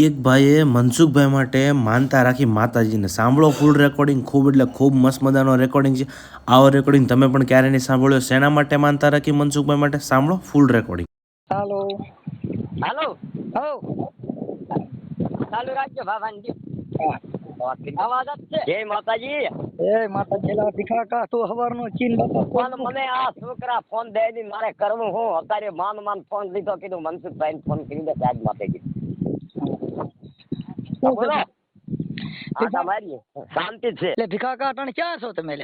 એક ભાઈએ મનસુખભાઈ માટે માનતા રાખી માતાજીને. સાંભળો ફૂલ રેકોર્ડિંગ, ખૂબ એટલે ખૂબ મસ્ત મજાનો રેકોર્ડિંગ છે. આવો રેકોર્ડિંગ તમે પણ ક્યારે નહીં સાંભળ્યો. શેના માટે માનતા રાખી મનસુખભાઈ માટે? સાંભળો ફૂલ રેકોર્ડિંગ. હાલો હાલો હો ચાલુ રાખજો બાબાજી. હા અવાજ જ છે. જય માતાજી. એ માતા જેલા ભીખાકા તું હવારનો ચીન બાપા પણ મને આ છોકરા ફોન દે દી મારે કરવું હું અત્યારે માન ફોન લીધો કીધું મનસુખભાઈ ફોન કરી દે સાહેબ માતાજી. બોલો આટા મારી શાંતિ છે. એટલે ભીખાકા અટાણે ક્યાં છો તમે?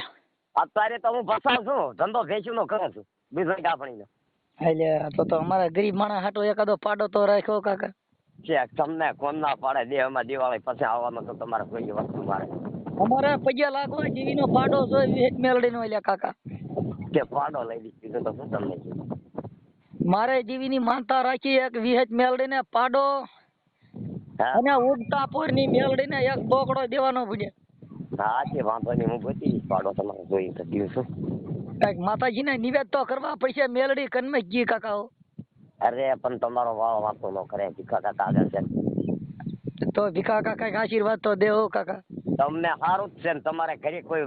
અત્યારે તો હું ફસાવ છું, ધંધો ભેંસુનો કરું છું બીજો કાપણીનો. એટલે તો અમારા ગરીબ માણસ હાટો એકાદો પાડો તો રાખ્યો કાકા. છે તમને કોણ ના પાડે દેહમાં દિવાળી પછી આવવાનો તો તમારે કોઈ વસ્તુ મારે અમારે પૈયા લાગવા જીવીનો પાડો છો એક મેલડીનો એટલે કાકા. કે પાડો લઈ દીધું તો શું તમને કીધું? મારે જીવીની માનતા રાખી એક વિહેજ મેલડીને પાડો હા અને ઉગતા પોરની મેલડીને એક બોકડો દેવાનો ભૂજે. હા તે વાંધો નહીં, હું બધી પાડો તમારે જોઈ તો દિવસો. કઈક માતાજીને નિવેદ તો કરવા પૈસા મેલડી કન્મે જી કાકા. અરે પણ તમારો વાવ વાંધો ન કરે ભીખા કાકા આગળ છે. તો ભીખા કાકા કઈક આશીર્વાદ તો દેવો કાકા. તમને સારું જ છે ને તમારે ઘરે કોઈ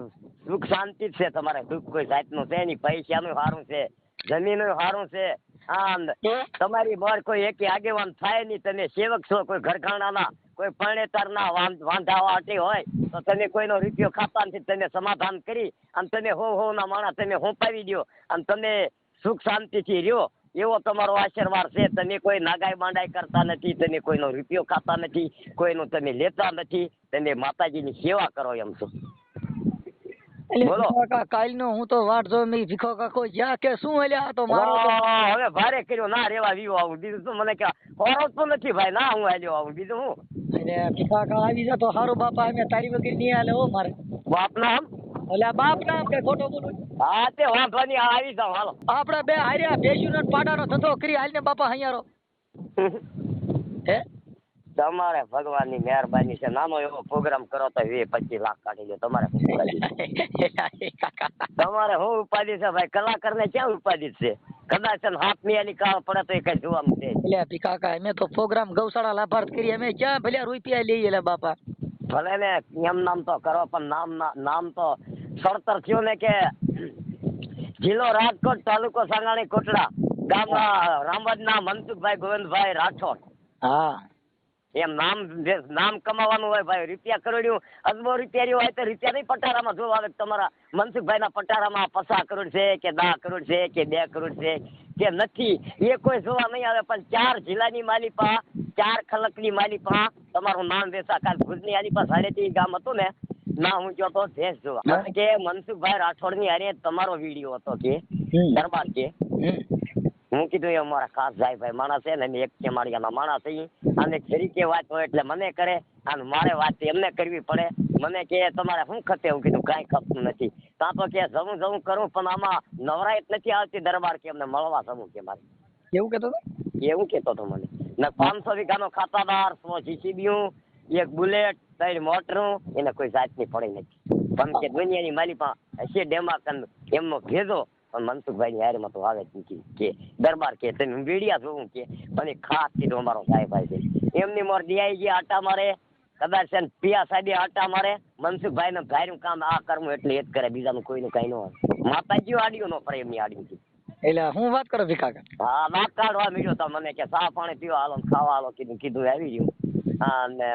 સુખ શાંતિ જ છે, તમારે દુઃખ કોઈ જાતનું છે નહીં, પૈસાનું સારું છે, જમીનનું સારું છે. હા તમારી બહાર કોઈ એકી આગેવાન થાય નહીં, તમે સેવક છો, કોઈ ઘરઘાણાના કોઈ પરણેતરના વાંધાવાટી હોય તો તમે કોઈનો રૂપિયો ખાતા નથી, તમે સમાધાન કરી અને તમે હો ના માણસ તમે હોંપાવી દો અને તમે સુખ શાંતિથી રહ્યો એવો તમારો આશીર્વાદ છે. તમે કોઈ નાગાઈ બાંડાઈ કરતા નથી, તમે કોઈનો રૂપિયો ખાતા નથી, કોઈનું તમે લેતા નથી, તમે માતાજીની સેવા કરો એમ છો. બોલો કાલનો હું તો વાટ જો મે ભીખો કાકો જ્યાં કે શું અલ્યા તો મારો હવે ભારે કર્યો ના રેવા વિવો આવું બીજું શું મને કે હોરો તો નથી ભાઈ ના હું આલ્યો આવું બીજું હું. એટલે ભીખા કા આવી જા તો હારું બાપા અમે તારી વગર નહીં હાલે હો મારે. બાપ નામ એટલે બાપ નામ કે ખોટો બોલું? હા તે વાંધો નહીં આવી જાવ હાલો. આપણે બે હાર્યા બેસ્યુનો પાડાનો ધંધો કરી હાલને બાપા હૈયારો. હે તમારે ભગવાનની મહેરબાની છે, નાનો એવો પ્રોગ્રામ કરો તો 20-25 લાખ કાઢી લો. તમારે તમારે શું ઉપાધિ છે ભાઈ? કલાકાર ને ક્યાં ઉપાધિ છે? કદાચ હાથ મિયાની કાળ પડે તો એ કઈ જોવાનું છે. એટલે ભીખા કા અમે તો પ્રોગ્રામ ગૌશાળા લાભાર્થ કરી અમે ક્યાં ભલે રૂપિયા લઈએ એટલે બાપા. ભલે ને એમ નામ તો કરો પણ નામ તો સડતર થયું ને કે જિલ્લો રાજકોટ, તાલુકો સાંગાણી કોટડા, ગામના રામવાડના મનસુખભાઈ ગોવિંદભાઈ રાઠોડ. હા એમ નામ કમાવાનું હોય ભાઈ. રૂપિયા કરોડ્યું અજબો રૂપિયા હોય તો રૂપિયા નહીં પટારામાં જોવા આવે. તમારા મનસુખભાઈ ના પટારામાં 50 કરોડ છે કે 10 કરોડ છે કે 2 કરોડ છે કે નથી એ કોઈ જોવા નહીં આવે. પણ 4 જિલ્લાની માલિપા, 4 ખલકની માલિપા તમારું નામ વેચા. કાલ ભુજની આલિપા 3.5 ગામ હતું ને ના હું ગયો તો ભેંસ જોવા કે મનસુખભાઈ રાઠોડ ની હારે તમારો વિડીયો હતો કે દરબાર કે હું કીધું એ અમારા ખાસ જાય ભાઈ માણસ છે ને એક કે માળિયાના માણસ છે અને જરીકે વાત હોય એટલે મને કરે અને મારે વાત એમને કરવી પડે. મને કે તમારે શું ખપે? હું કીધું કાંઈ ખપતું નથી. કાં તો કે જવું કરું પણ આમાં નવરાઈ નથી આવતી દરબાર કે અમને મળવા જવું કે મારે એવું કેતો એવું કેતો હતો મને. ને 500 વીઘાનો ખાતાદાર, 100 જીસીબીયું, 1 બુલેટ, 3 મોટરું, એને કોઈ જાતની પડી નથી. પણ કે દુનિયાની માલિપા હશે ડેમાકન એમનો ભેજો પણ મનસુખભાઈ ની હારેમાં તો આવે જ કે દરબાર કે તમે વીડિયા જોવું કે પણ એ ખાસ કીધું અમારો સાહેબ છે. એમની મોર ડીઆઈજી આટા મારે, કદાચ પિયા સાહેબ આટા મારે, મનસુખભાઈ ને ભાઈનું કામ આ કરવું એટલે એ જ કરે, બીજાનું કોઈનું કઈ ન હોય. માતાજી આડ્યું ન પડે એમની આડ્યું. એટલે હું વાત કરો ભીખા કા? હા નાક કાઢવા મળ્યો તો મને કે ચા પાણી પીવા હાલો ખાવા હાલો કીધું આવી ગયું. હા અને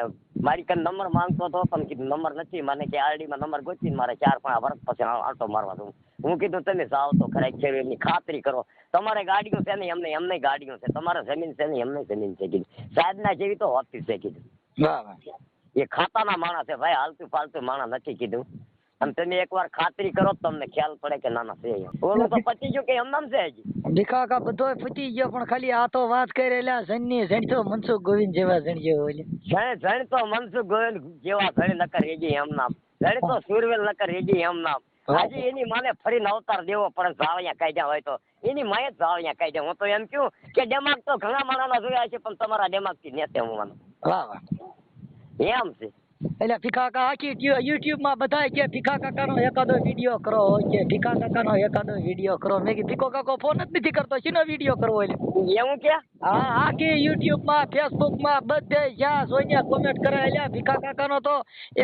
મારી કઈ નંબર માંગતો હતો પણ કીધું નંબર નથી. મને કે આરડીમાં નંબર ગોતીને મારે 4-5 વર્ષ પછી આટો મારવા દઉં. હું કીધું તમે જાઓ તો ખરા છે એમની ખાતરી કરો. તમારે ગાડીઓ છે ને એમને ગાડીઓ છે, તમારે જમીન છે ને એમને જમીન છે કીધું. સાહેબ ના જેવી તો હોતી છે કીધું. વાહ વાહ એ ખાતાના માણસ છે ભાઈ, હાલતું ફાલતું માણસ નથી કીધું. અને તમે એકવાર ખાતરી કરો તમને ખ્યાલ પડે કે નાના છે. ઓલું તો પતી ગયું કે એમ નામ છે હજી? ભીખા કા બધો પતી ગયો પણ ખાલી આ તો વાત કરે એટલે જણની જણ તો મનસુખ ગોવિંદ જેવા જણ જેવો જણ તો મનસુખ ગોવિંદ જેવા જણ નકર રેજી એમ નામ, જણ તો સુરવેલ નકર રેજી એમ નામ. આજે એની માને ફરીને અવતાર દેવો પડે. ઝાવડિયા કાઢ્યા હોય તો એની માએ જ ઝાવડિયા કાઢ્યા. હું તો એમ કહું કે ડેમાક તો ઘણા માણસના જોયા છે પણ તમારા ડેમાક થી નેતે હું માનું. વાહ વાહ એમ છે. એટલે ભીખા કાકા આખી યુટ્યુબ માં બધા કે ભીખા કાકાનો એકાદો વિડીયો કરો કે ભીખા કાકાનો એકાદો વિડીયો કરો. મેં કીધું ભીખો કાકો ફોન જ નથી કરતો, શીનો વિડીયો કરવો એટલે. એવું કે હા, આખી યુટ્યુબ માં ફેસબુક માં બધે જ્યાં જોઈને કોમેન્ટ કરે એટલે ભીખા કાકાનો તો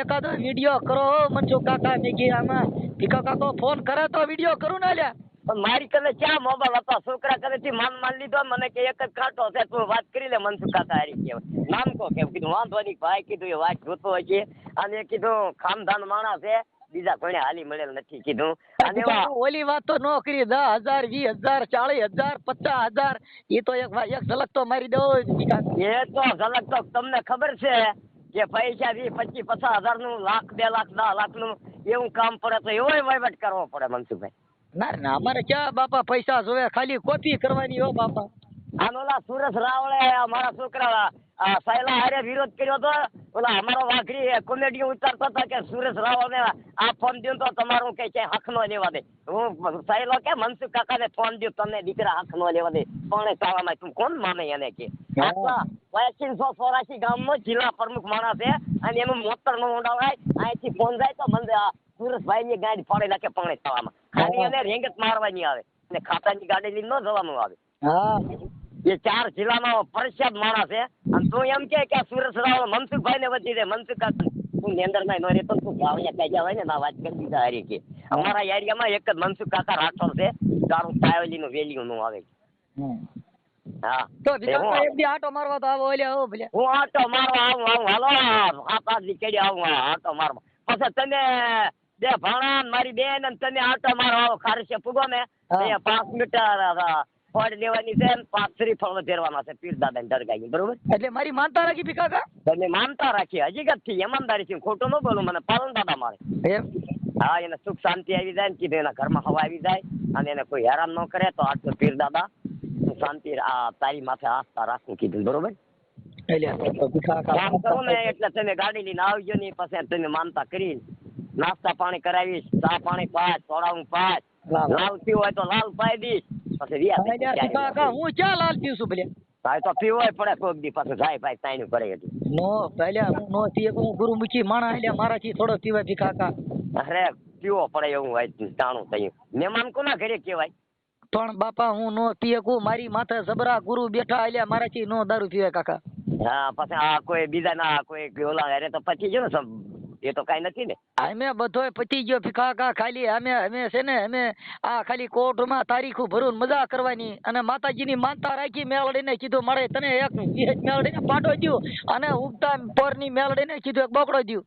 એકાદો વિડીયો કરો મનસુખ કાકા. મેં કીધું આમાં ભીખા કાકો ફોન કરે તો વિડીયો કરું ને લ્યા. પણ મારી કને ક્યાં મોબાઈલ હતા, છોકરા કનેથી માન લીધો મને કે એક જ કાંટો છે, તું વાત કરી લે મનસુખ કાકા હારી કહેવાય. નામ કો કે કીધું વાંધો નહીં ભાઈ, કીધું એ વાત જોતો હોય છે અને એ કીધું ખામધાન માણસ છે, બીજા કોઈને હાલી મળેલ નથી કીધું. અને ઓલી વાત તો નો કરી 10,000 20,000 40,000 50,000 એ તો એક ઝલક તો મારી દો. એ તો ઝલક તો તમને ખબર છે કે પૈસા 20-25-50,000 નું લાખ 2 લાખ 10 લાખ નું એવું કામ પડે તો એવો વહીવટ કરવો પડે મનસુખભાઈ. ના ના, અમારે ક્યાં બાપા પૈસા જોવે, ખાલી કોપી કરવાની હો બાપા. આનો ઓલા સુરેશ રાવળે અમારા છોકરા સાયલા હારે વિરોધ કર્યો હતો. ઓલા અમારો વાઘરી કોમેડી ઉતારતો હતો કે સુરેશ રાવળને આ ફોન દઉં તો તમારું કઈ છે હક નો લેવા દે. હું સાયલો કે મનસુખ કાકાને ફોન દઉં તમને દીકરા હક નો લેવા દે, પણ તાવામાં તું કોણ માને એને કે. આટલા 8584 ગામનો જિલ્લા પ્રમુખ માણસ છે અને એનું મોતર નો ઉડાવાય, અહીંથી ફોન જાય તો મને સુરેશભાઈ ની ગાડી ફાડી નાખે પાણી થવામાં. ખાલી એને રેંગત મારવાની આવે અને ખાતાની ગાડી લઈને ન જવાનું આવે. હા, એ 4 જિલ્લાનો પરિષદ માણસ છે અને તું એમ કે સુરેશ રાવળ મનસુખભાઈ ને વધી દે. મનસુખ કાકા તું નિંદર માં ન રહેતો તું ગાવડિયા કઈ જવાય ને ના વાત કરી દીધા હારી કે. અમારા એરિયામાં એક જ મનસુખ કાકા રાઠોડ છે, તારું પાયોલી નું વેલ્યુ નું આવે. હા તો ભીખા એક દી આટો મારવા તો આવો ઓલે આવો ભલે. હું આટો મારવા આવું હાલો 7-8 દી કેડી આવું આટો મારવા. પછી તમે બે ભાણા મારી બેન અને તમે આટો મારવા આવો ખારશે પૂગો ને 5 મીટર ફળ દેવાની છે ને 5 શ્રીફળ વધેરવાના છે પીરદાદા ને દરગાહી, બરોબર? એટલે મારી માનતા રાખી ભીખા કાકા. તમે માનતા રાખી હકીકત થી ઈમાનદારી થી, ખોટું ન બોલું, મને પાલન દાદા મારે. એમ? હા, એને સુખ શાંતિ આવી જાય ને કીધું એના ઘરમાં હવા આવી જાય અને એને કોઈ હેરાન ન કરે તો આટલું પીરદાદા શાંતિ તારી માથે આસ્થા રાખું કીધું, બરોબર? એટલે ભીખા કાકા કામ કરો ને એટલે તમે ગાડી લઈને આવજો ને પછી તમે માનતા કરી નાસ્તા પાણી કરાવીશ, ચા પાણી પાસ, સોડાવું પાસ, લાલ પીવો હોય તો લાલ પાઈ દઈશ. પછી ભીખા કાકા હું ક્યાં લાલ પીવું છું ભલે. ભાઈ તો પીવો પડે કોક દી, પછી જાય ભાઈ તાઈનું કરે એટલે. નો પહેલા હું નો પીએ, હું ગુરુમુખી માણા એટલે મારાથી થોડો પીવાય ભીખા કાકા. અરે પીવો પડે એવું હોય જાણું થયું. મહેમાન કોના ઘરે કહેવાય? પણ બાપા હું નો પીએ કુ, મારી માથે જબરા ગુરુ બેઠા એટલે મારાથી નો દારૂ પીવાય કાકા. હા, પછી આ કોઈ બીજા ના કોઈ ઓલા અરે તો પછી ગયો ને એ તો કઈ નથી ને. અમે બધોય પતી ગયો ભીખા કાકા. ખાલી અમે છે ને અમે આ ખાલી કોર્ટમાં તારીખો ભरून મજા કરવાની અને માતાજીની માનતા રાખી. મેલડીને કીધું મારે તને એક મેલડીને પાટો દ્યો અને ઉગતા પોરની મેલડીને કીધું એક બોકડો દ્યો.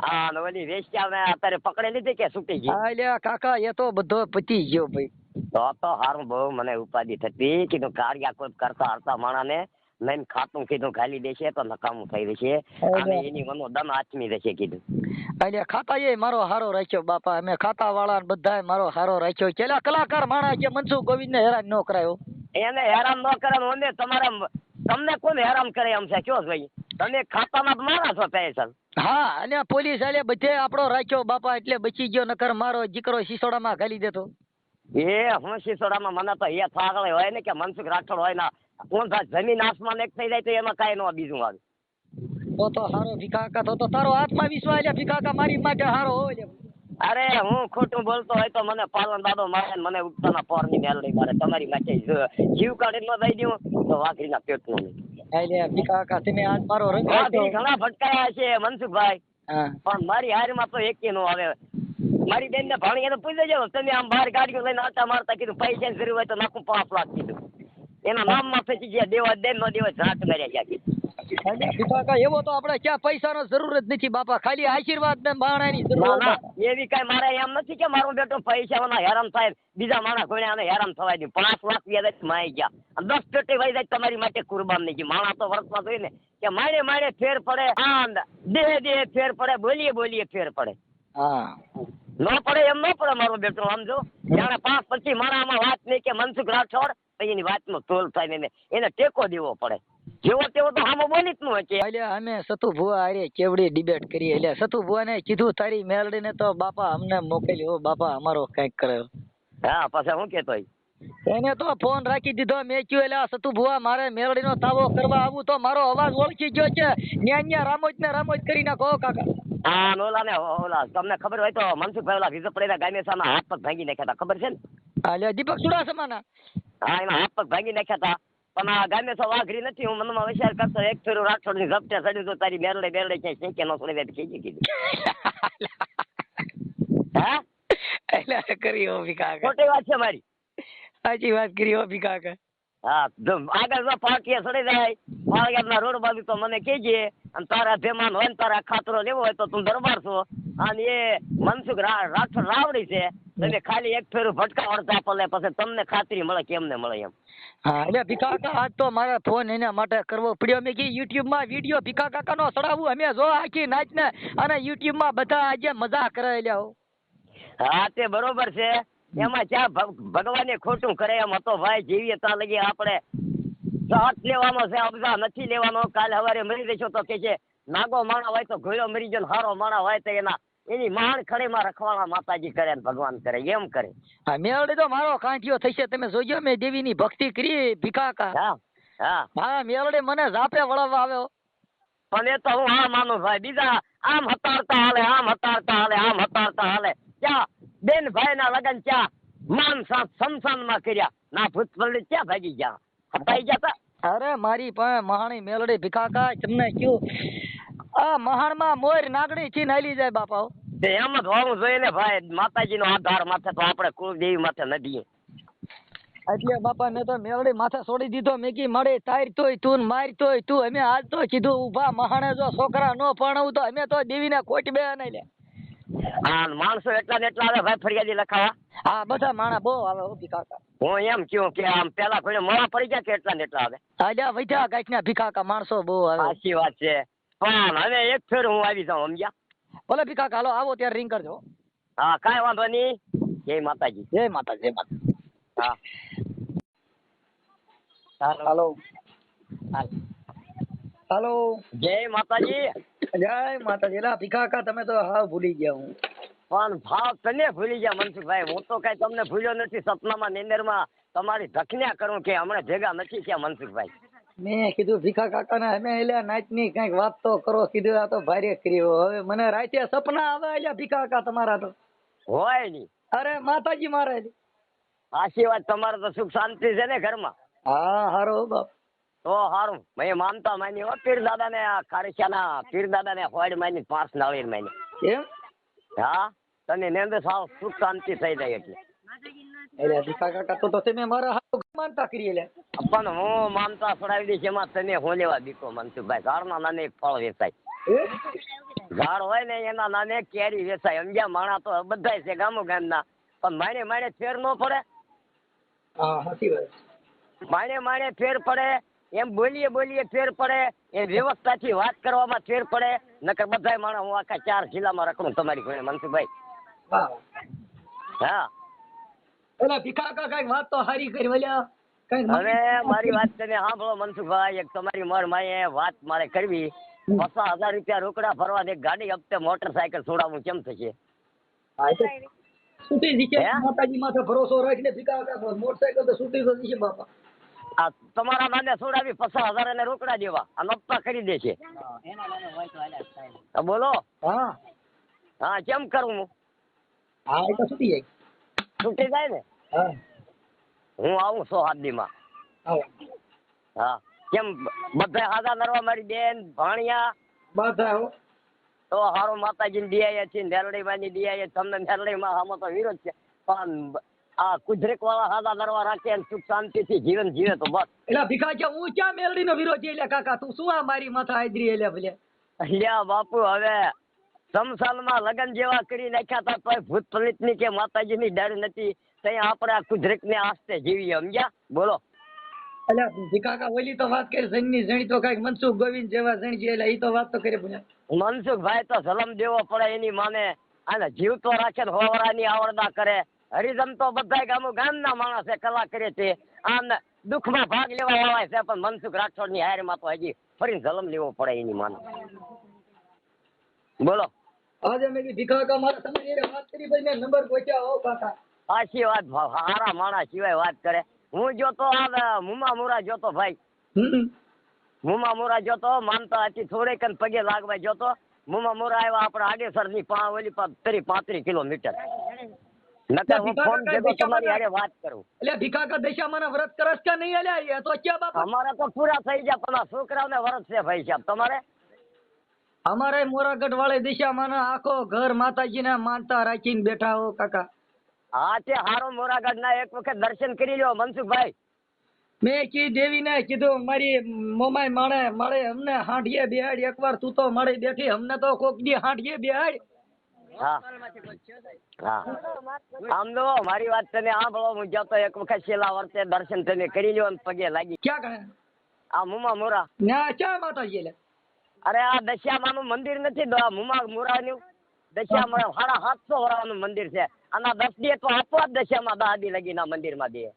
હા, ને ઓલી વેશ્યાને અત્યારે પકડી લીધી કે છૂટી ગઈ? હા લ્યા કાકા એ તો બધો પતી ગયો ભાઈ. તો હારું બહુ મને ઉપાધિ થતી. કીધું કાર્યા કોઈ કરતા હરતા માણાને લઈને ખાતું કીધું ખાલી દેશે તો નકામું થઈ રહેશે અને એની મનો દમ આચમી રહેશે કીધું. એટલે ખાતા એ મારો હારો રાખ્યો બાપા. અમે ખાતા વાળા બધા મારો હારો રાખ્યો. કેલા કલાકાર માણસ કે મનસુખ ગોવિંદ ને હેરાન ન કરાયો. એને હેરાન ન કરે ને તમને કોણ હેરાન કરે એમ છે કયો ભાઈ? તમે ખાતામાં મારા છો પૈસા. હા, અને પોલીસ આલે બધે આપણો રાખ્યો બાપા એટલે બચી ગયો, નકર મારો દીકરો સિસોડામાં ઘાલી દેતો. એ હું સિસોડામાં મને તો એ થાગળ હોય ને કે મનસુખ રાઠોડ હોય ને કોણ જમીન આસમાન એક થઈ જાય તો એમાં કઈ ન બીજું આવે. તો હારો ભીખા કાકા તો તારો આત્મવિશ્વાસ એટલે ભીખા કાકા મારી માટે હારો હોય. અરે હું ખોટું બોલતો હોય તો મને પાલન દાદો મારે મને ઉગતાના પોરની મેલડી મારે. તમારી માટે જીવ કાઢી ન દઈ દઉં તો વાઘરીના પેટનું નહીં. એટલે ભીખા કાકા તમે આજ મારો રંગ ઘણા ભટકાયા છે મનસુખભાઈ, પણ મારી હારમાં તો એકે નો આવે. મારી બેન ને ભાણી એને પૂછે છે તમે આમ બહાર ગાડીઓ લઈને આટા મારતા કીધું પૈસા ની જરૂર હોય તો નાખું 5 લાખ કીધું. એના નામમાં પછી જે દેવા દે નો દેવા ઝાટ માર્યા ગયા કીધું. ભીખા એવો તો આપણે ક્યાં પૈસાનો જરૂર જ નથી બાપા, ખાલી આશીર્વાદ ને બાણાની જરૂર. એવી કઈ મારે એમ નથી કે મારો બેટો પૈસા હેરાન થાય બીજા માણસ કોઈ આને હેરાન થવાય નહીં. 5 લાખ વ્યાજ માઈ ગયા 10 પેટી વહી જાય તમારી માટે કુરબાન નહીં. માણસ તો વર્ષમાં જોઈ ને કે મારે ફેર પડે, દેહ ફેર પડે, બોલીએ ફેર પડે. હા ન પડે એમ ન પડે મારો બેટો. સમજો જાણે 5 પછી મારામાં વાત નહીં કે મનસુખ રાઠોડ એની વાતનો તોલ થાય ને એને ટેકો દેવો પડે. જેવો તેવો તો હામો બોલી જ ન હોય. એટલે અમે સતુ ભુવા હારે કેવડી ડિબેટ કરી એટલે સતુ ભુવાને કીધું તારી મેલડીને તો બાપા અમને મોકલ્યો બાપા અમારો કઈક કર્યો. હા, પછી હું કેતો એને તો ફોન રાખી દીધો. મેં કહ્યું એટલે સતુ ભુવા મારે મેલડીનો તાવો કરવા આવું તો મારો અવાજ ઓળખી ગયો છે. ન્યા રામોજ ને રામોજ કરી નાખો કાકા. આ ઓલા ને ઓલા તમને ખબર હોય તો મનસુખભાઈ ઓલા વિજયપુરા ગામે સામે હાથ પગ ભાંગી નાખ્યા હતા, ખબર છે ને? અલ્યા દીપક ચુડાસમાના. હા, એના હાથ પગ ભાંગી નાખ્યા હતા. પણ આ ગામે તો વાઘરી નથી. હું મનમાં વિચાર કરતો એક ફેરું રાઠોડની ઝપટે ચડ્યું તો તારી બેરડે ક્યાંય શેંકે ન છોડી દે કીધી કીધું. હા, એટલે કરી હો ભીખાકા. ખોટી વાત છે મારી. સાચી વાત કરી હો ભીખાકા. હા, જો આગળ જો પાટીએ ચડી જાય પાળિયાદના રોડ બાજુ તો મને કહેજે. અને તારા ભેમાન હોય ને તારા ખાતરો લેવો હોય તો તું દરબાર છો. અને એ મનસુખ રાઠોડ રાવડી છે. તમે ખાલી એક ફેરું ભટકા વળતા પલે પછી તમને ખાતરી મળે કે એમને મળે એમ. હા એટલે ભીખાકા આજ તો મારા ફોન એના માટે કરવો પડ્યો. મેં કી યુટ્યુબ માં વિડીયો ભીખાકાકા નો ચડાવું અમે જો આખી નાચ ને અને યુટ્યુબ માં બધા આજે મજા કરે લ્યા. હા, તે બરોબર છે. એમાં ક્યાં ભગવાને ખોટું કરે એમ હતો ભાઈ. જીવીએ ત્યાં લગી આપણે સાથ લેવાનો છે, અબજા નથી લેવાનો. કાલે સવારે મરી જશો તો કે છે નાગો માણા હોય તો ઘોડો મરી જાય, હારો માણા હોય તો એની માણ ખડીમાં રખવાના માતાજી કરે ને ભગવાન કરે એમ કરે. હા મેળડી તો મારો કાંઠિયો થશે. તમે જોજો મેં દેવીની ભક્તિ કરી ભીખાકા. હા હા, હા મેળડી મને ઝાપે વળવા આવ્યો. પણ એ તો હું હા માનું ભાઈ. બીજા આમ હતારતા હાલે, આમ હતારતા હાલે, આમ હતારતા હાલે. ક્યાં બેન ભાઈ ના લગન ક્યાં માન સાથ સમસાનમાં કર્યા ના ભૂત પલ્લી ક્યાં ભાગી ગયા, હતાઈ ગયા તા. અરે મારી પણ મહાણી મેલડી ભીખાકા તમને કયું આ મહાણ માં મોર નાગડી થી નાલી જાય બાપા. તે એમ જ હોવું જોઈએ ને ભાઈ. માતાજી નો આધાર માથે તો આપણે કુળદેવી માથે નથી. એટલે બાપા મેં તો મેલડી માથે છોડી દીધો. મેં કી મળે તાર તોય તું ને માર તોય તું. અમે આજ તો કીધું ઉભા મહાણે જો છોકરા નો પરણવું તો અમે તો દેવીને કોટ બે નહીં લે. હા, માણસો એટલા ને એટલા આવે ભાઈ ફરિયાદી લખાવા. હા બધા માણા બહુ આવે હો ભીખાકા. હું એમ કહું કે આમ પેલા કોઈ મોડા પડી ગયા કે એટલા ને એટલા આવે. આજા વૈધા ગાંઠના ભીખાકા માણસો બહુ આવે. સાચી વાત છે. પણ હવે એક ફેર હું આવી જાઉં સમજ્યા. ભલે ભીખાકા હાલો આવો ત્યારે રિંગ કરજો. હા, કાંઈ વાંધો નહીં. જય માતાજી. જય માતા જય માતા. હા, હાલો હાલો જય માતાજી. જય માતાજી. એલા ભીખાકા તમે તો હાવ ભૂલી ગયા. હું પણ ભાવ તને ભૂલી ગયા મનસુખભાઈ. હું તો કઈ તમને ભૂલ્યો નથી. સપનામાં નિંદરમાં તમારી ધકન્યા કરું કે હમણાં ભેગા નથી થયા મનસુખભાઈ. મેં કીધું ભીખા કાકા ને અમે એલા નાચ ની કઈક વાત તો કરો. કીધું આ તો ભારે કર્યો. હવે મને રાતે સપના આવે એલા ભીખા કાકા તમારા તો. હોય ની. અરે માતાજી મારે. સાચી વાત. તમારે તો સુખ શાંતિ છે ને ઘરમાં? હા હારો બાપ. તો સારું. મેં માનતા માની હો પીર દાદા ને ખારીશાના પીર દાદા ને હોડ માની 5 નાળીર માની. એમ? હા, તને નેંદ સાવ સુખ શાંતિ થઈ જાય એટલે. એટલે ભીખા કાકા તો તમે મારા હાથ માનતા કરી એટલે. પણ હું માનતા છોડાવી દઈશ એમાં તને હું લેવા દીકો મનસુખભાઈ. ઝાડના નાને એક ફળ વેચાય. ઝાડ હોય ને એના નાને કેરી વેચાય. સમજ્યા? માણા તો બધાય છે ગામો ગામના. પણ માણે માણે ફેર ન પડે. હા સાચી વાત. માણે માણે ફેર પડે. એમ બોલીએ બોલીએ ફેર પડે. એ વ્યવસ્થાથી વાત કરવામાં ફેર પડે. નકર બધાય માણા હું આખા 4 જિલ્લામાં રખડું તમારી ઘરે મનસુખભાઈ. હા હા, એલા ભીખા કાકા કઈક વાત તો હારી કરી વલ્યા. કઈક હવે મારી વાત તમે સાંભળો મનસુખભાઈ. એક તમારી મર માએ વાત મારે કરવી. 50,000 રૂપિયા રોકડા ભરવા દે. ગાડી હપ્તે મોટરસાયકલ છોડાવવું કેમ થશે? છૂટી દીશે. માતાજી માથે ભરોસો રાખીને ભીખા કાકા મોટરસાયકલ તો છૂટી તો દીશે બાપા. આ તમારા નાને છોડાવી 50,000 એને રોકડા દેવા અને હપ્તા કરી દેશે. બોલો. હા હા, કેમ કરવું? હા એ તો છૂટી જાય. છૂટી જાય ને? હા હું આવું 100 માં. આવો હા, કેમ બધા હાથા નરવા મારી બેન ભાણિયા બધા હો. તો હારો માતાજી દિયા છે. નેરડી માં ની દિયા તમને નેરડી માં આમાં તો વિરોધ છે. પણ આ કુદરક વાળા હાથા નરવા રાખે અને સુખ શાંતિ થી જીવન જીવે તો બસ. એટલે ભીખા કે હું ક્યાં મેલડી નો વિરોધ એટલે કાકા તું શું આ મારી માથા આદરી એટલે ભલે. અલ્યા બાપુ, હવે સમસાનમાં લગન જેવા કરી નાખ્યા તા તોય ભૂત પલિત ની કે માતાજી ની ડર નથી. ત્યાં આપણે આ કુદરત ને આસ્તે જીવીએ. સમજ્યા? બોલો. એટલે ભીખા કા ઓલી તો વાત કરી જણની જણી તો કઈક મનસુખ ગોવિંદ જેવા જણ છે. એટલે એ તો વાત તો કરે ભલે. મનસુખભાઈ તો જલમ દેવો પડે એની માને. અને જીવ તો રાખે ને હોવરાની આવડતા કરે. હરિજન તો બધા ગામના માણસ છે. કલા કરે છે. આમ દુઃખમાં ભાગ લેવા આવાય છે. પણ મનસુખ રાઠોડ ની હારમાં તો હજી ફરી જલમ લેવો પડે એની માને. બોલો. આજે મેં ભીખા કા મારા તમારી વાત કરી ભાઈ મેં નંબર પહોંચ્યા હો કાકા. સાચી વાત. હારા માણસ સિવાય વાત કરે. હું જોતો આ મુમા મુરા જોતો ભાઈ. મુમા મુરા જોતો. માનતા હતી થોડીક પગે લાગવા જોતો. મુમા મોરા આવ્યા આપણે આડેસર ની ઓલી 35 કિલોમીટર નકર હું ફોન ભેગો તમારી હારે વાત કરું. એટલે ભીખાકા દશામાના વ્રત કરસ કે નહીં અલ્યા એ તો ક્યાં બાપા અમારે તો પૂરા થઈ ગયા પણ આ છોકરાઓને વરસ છે ભાઈ સાહેબ. તમારે અમારે મોરાગઢ વાળી દિશામાંના આખો ઘર માતાજીને માનતા રાખીને બેઠા હો કાકા. હા તે હારો મોરાગઢ ના એક વખત દર્શન કરી લ્યો મનસુખભાઈ. મેં દેવીને કીધું મારી મોમાય મળે અમને હાંડીએ બેહાડ એકવાર તું તો મળે બેઠી અમને તો કોક દી હાંડીએ બેહાડ. હા હા આમ તો મારી વાત તને સાંભળો. હું જતો એક વખત છેલ્લા વર્ષે દર્શન તને કરી લ્યો અને પગે લાગી. ક્યાં ગણે આ મુમા મોરા ના ક્યાં માતાજી એટલે અરે આ દશામાનું મંદિર નથી મુમા મોરાનું દશામાં 750 વર્ષનું મંદિર છે. આના 10 દી તો આપવા જ દશામાં 10 દી લગીના મંદિરમાં દે.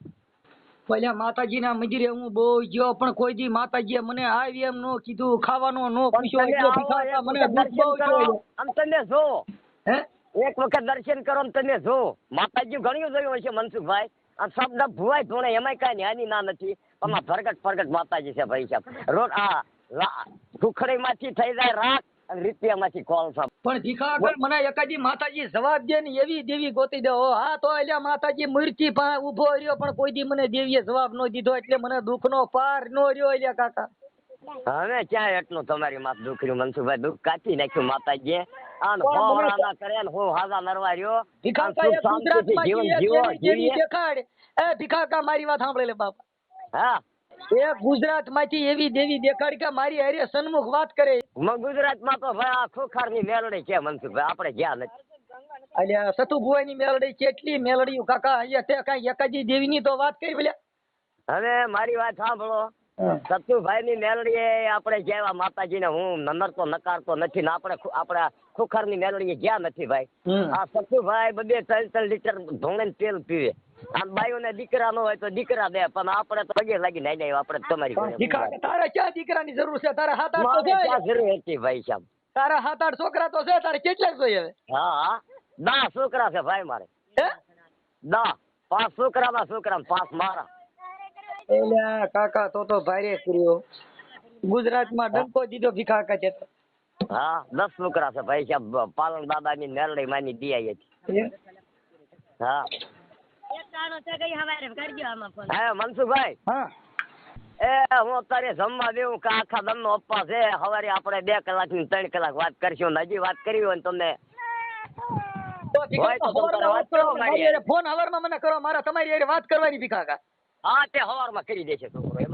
પેલા માતાજીના મંદિરે હું બહુ ગયો પણ કોઈ દી માતાજીએ મને આવી એમ નો કીધું ખાવાનું નો પૂછ્યો એટલે ભીખાકા મને દુઃખ બહુ થયું. આમ તમે જો હે એક વખત દર્શન કરો ને તમે જો માતાજી ઘણું જોયું હશે મનસુખભાઈ. આ શબ્દ ભુવાય ધોણે એમાંય કાંઈ નાની ના નથી. પણ પ્રગટ માતાજી છે ભાઈ સાહેબ. રોડ સુખડી માંથી થઈ જાય રાખ અને રૂપિયા માંથી કોલસા. પણ ભીખાકા મને એકાદી માતાજી જવાબ દે ને એવી દેવી ગોતી દે. હા તો એટલે માતાજી મૂર્તિ પાસે ઉભો રહ્યો પણ કોઈ દી મને દેવીએ જવાબ નો દીધો એટલે મને દુઃખ નો પાર નો રહ્યો એટલે કાકા. હવે ક્યાં એટલું તમારી માથ દુઃખ રહ્યું મનસુખભાઈ. દુઃખ કાચી નાખ્યું માતાજી. આન ફોવડા ના કરે ને હું હાજા નરવા રહ્યો. ભીખાકા એ ગુજરાતમાંથી એક એવી દેવી દેખાડ. એ ભીખાકા મારી વાત સાંભળે લે બાપા. હા એ ગુજરાત માંથી એવી દેવી દેખાડ કે મારી હારે સન્મુખ વાત કરે. ગુજરાતમાં તો ભાઈ આ ખોખાર ની મેલડી છે મનસુખભાઈ. આપણે જ્યાં નથી. અલ્યા સતુભુવાઈ ની મેલડી કેટલી મેલડીયું કાકા. અહીંયા તે કઈ એકાદી દેવી ની તો વાત કરી ભલે. હવે મારી વાત સાંભળો. સતુભાઈ ની મેલડી આપણે જેવા માતાજી ને હું નમરતો નકારતો નથી ને આપણે ખોખાર ની મેલડી જ્યાં નથી ભાઈ. આ સતુભાઈ બધે 3 લીટર ધોણે તેલ પીવે. આ બાઈઓ ને દીકરા નો હોય તો દીકરા દે પણ આપણે તો પગે લાગી નાઈ જાય. આપણે તમારી તારે ક્યાં દીકરાની જરૂર છે? તારે 7-8 તો છે. જરૂર હતી ભાઈ સાહેબ. તારા 7-8 છોકરા તો છે. તારે કેટલા જોઈએ હવે? હા 10 છોકરા છે ભાઈ મારે. હે 10 5 છોકરામાં 5 મારા. એલા કાકા તો ભારે કર્યો. ગુજરાતમાં ડંકો દીધો ભીખાકા છે. હા 10 છોકરા છે ભાઈ સાહેબ. પાલન દાદા ની મેલડી માની દિયાઈ હતી. હા હા મનસુખભાઈ. હા એ હું અત્યારે જમવા દેવું કે આખા દમ નો અપ્પા છે. સવારે આપણે 2 કલાક ની 3 કલાક વાત કરશું. હજી વાત કરવી હોય ને તમને ફોન હવારમાં મને કરો. મારા તમારી હારે વાત કરવાની ભીખાકા. હા તે સવારમાં કરી દેશે છોકરો.